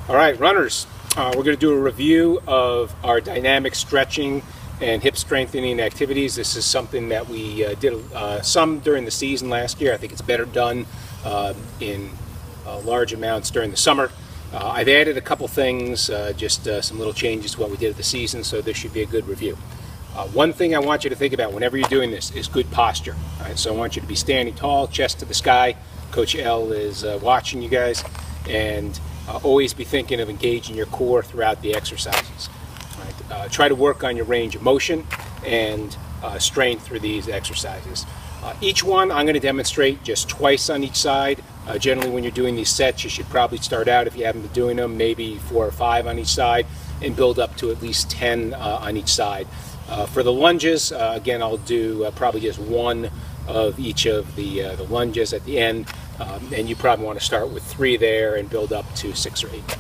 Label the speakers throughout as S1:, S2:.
S1: All right, runners, we're going to do a review of our dynamic stretching and hip strengthening activities. This is something that we did some during the season last year. I think it's better done in large amounts during the summer. I've added a couple things, just some little changes to what we did at the season, so this should be a good review. One thing I want you to think about whenever you're doing this is good posture. All right, so I want you to be standing tall, chest to the sky. Coach L is watching you guys, and always be thinking of engaging your core throughout the exercises. Right? Try to work on your range of motion and strength through these exercises. Each one I'm going to demonstrate just twice on each side. Generally when you're doing these sets, you should probably start out, if you haven't been doing them, maybe 4 or 5 on each side and build up to at least 10 on each side. For the lunges, again, I'll do probably just 1 of each of the lunges at the end, and you probably want to start with 3 there and build up to 6 or 8.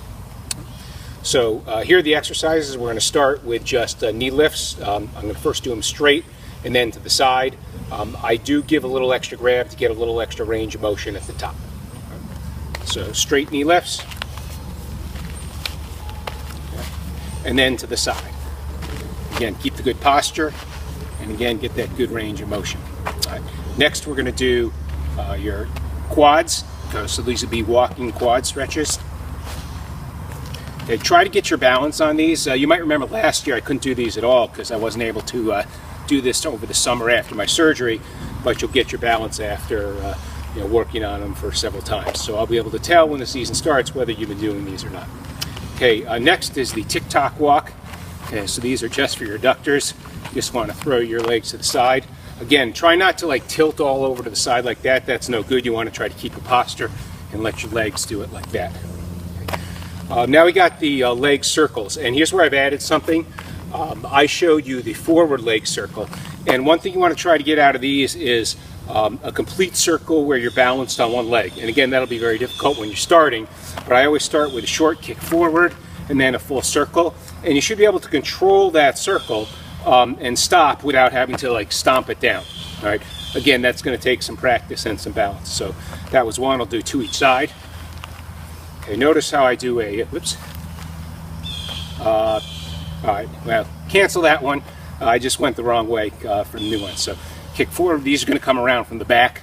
S1: So here are the exercises. We're going to start with just knee lifts. I'm going to first do them straight and then to the side. I do give a little extra grab to get a little extra range of motion at the top. So straight knee lifts, and then to the side. Again, keep the good posture, and again, get that good range of motion. All right. Next, we're going to do your quads. So these would be walking quad stretches. Okay, try to get your balance on these. You might remember last year I couldn't do these at all because I wasn't able to do this over the summer after my surgery, but you'll get your balance after working on them for several times. So I'll be able to tell when the season starts whether you've been doing these or not. Okay, next is the tick-tock walk. Okay, so these are just for your adductors. You just want to throw your legs to the side. Again, try not to tilt all over to the side like that. That's no good. You want to try to keep a posture and let your legs do it like that. Okay. Now we got the leg circles, and here's where I've added something. I showed you the forward leg circle, and one thing you want to try to get out of these is a complete circle where you're balanced on one leg. And again, that'll be very difficult when you're starting, but I always start with a short kick forward and then a full circle, and you should be able to control that circle and stop without having to stomp it down. All right. Again, that's going to take some practice and some balance. So that was one. I'll do 2 each side. Okay. Notice how I do a whoops. All right. Well, cancel that one. I just went the wrong way for the new one. So kick forward. These are going to come around from the back.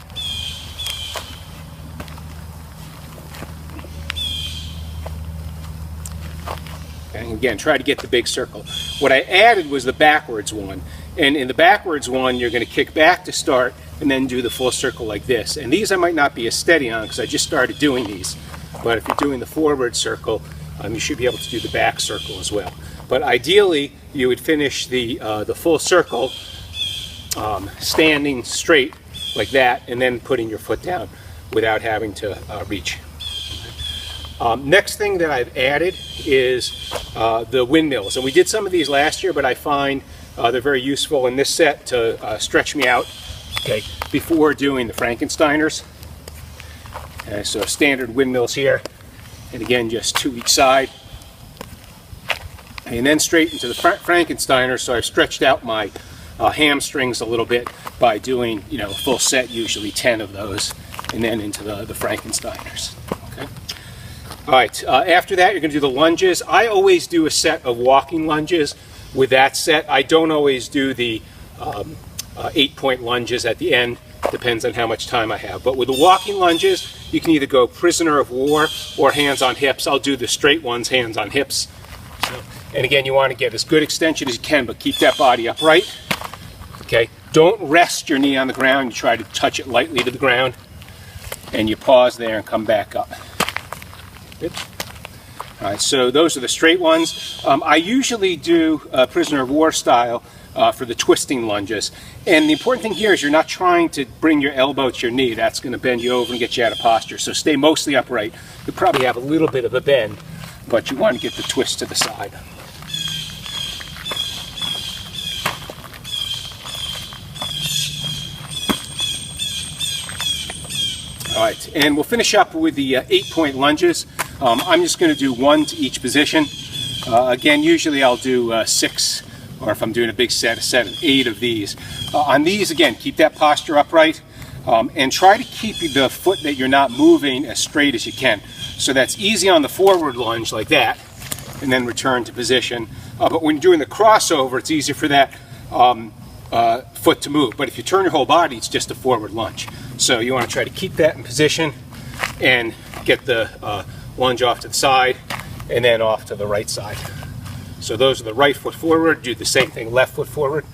S1: And again, try to get the big circle. What I added was the backwards one. And in the backwards one, you're going to kick back to start and then do the full circle like this. And these I might not be as steady on because I just started doing these. But if you're doing the forward circle, you should be able to do the back circle as well. But ideally, you would finish the full circle standing straight like that and then putting your foot down without having to reach. Next thing that I've added is the windmills. And we did some of these last year, but I find they're very useful in this set to stretch me out, okay, before doing the Frankensteiners. Okay, so standard windmills here. And again, just 2 each side. And then straight into the Frankensteiner. So I've stretched out my hamstrings a little bit by doing, a full set, usually 10 of those, and then into the Frankensteiners. Okay. All right. After that, you're going to do the lunges. I always do a set of walking lunges with that set. I don't always do the 8-point lunges at the end. Depends on how much time I have. But with the walking lunges, you can either go prisoner of war or hands on hips. I'll do the straight ones, hands on hips. So, and again, you want to get as good extension as you can, but keep that body upright. Okay. Don't rest your knee on the ground. You try to touch it lightly to the ground, and you pause there and come back up. Oops. All right. So those are the straight ones. I usually do prisoner of war style for the twisting lunges. And the important thing here is you're not trying to bring your elbow to your knee. That's going to bend you over and get you out of posture. So stay mostly upright. You probably have a little bit of a bend, but you want to get the twist to the side. All right, and we'll finish up with the 8-point lunges. I'm just going to do 1 to each position. Again, usually I'll do 6, or if I'm doing a big set, a set of 8 of these. On these, again, keep that posture upright, and try to keep the foot that you're not moving as straight as you can. So that's easy on the forward lunge like that, and then return to position. But when you're doing the crossover, it's easier for that foot to move. But if you turn your whole body, it's just a forward lunge. So you want to try to keep that in position and get the lunge off to the side and then off to the right side. So those are the right foot forward. Do the same thing, left foot forward.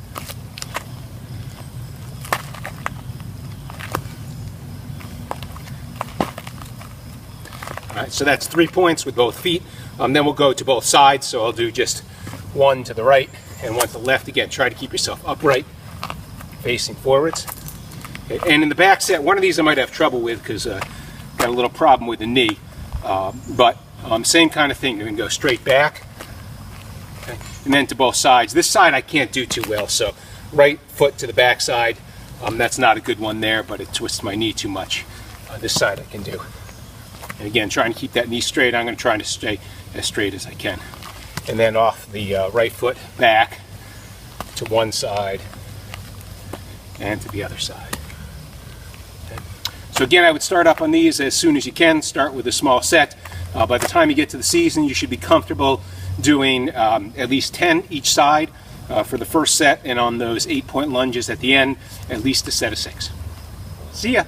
S1: All right, so that's 3 points with both feet. Then we'll go to both sides. So I'll do just one to the right and one to the left. Again, try to keep yourself upright, facing forwards. Okay, and in the back set, one of these I might have trouble with because got a little problem with the knee. But same kind of thing. You can go straight back, okay, and then to both sides. This side I can't do too well, so right foot to the back side. That's not a good one there, but it twists my knee too much. This side I can do. And again, trying to keep that knee straight. I'm going to try to stay as straight as I can. And then off the right foot back to one side and to the other side. Okay. So again, I would start up on these as soon as you can. Start with a small set. By the time you get to the season, you should be comfortable doing at least 10 each side for the first set, and on those 8-point lunges at the end, at least a set of 6. See ya!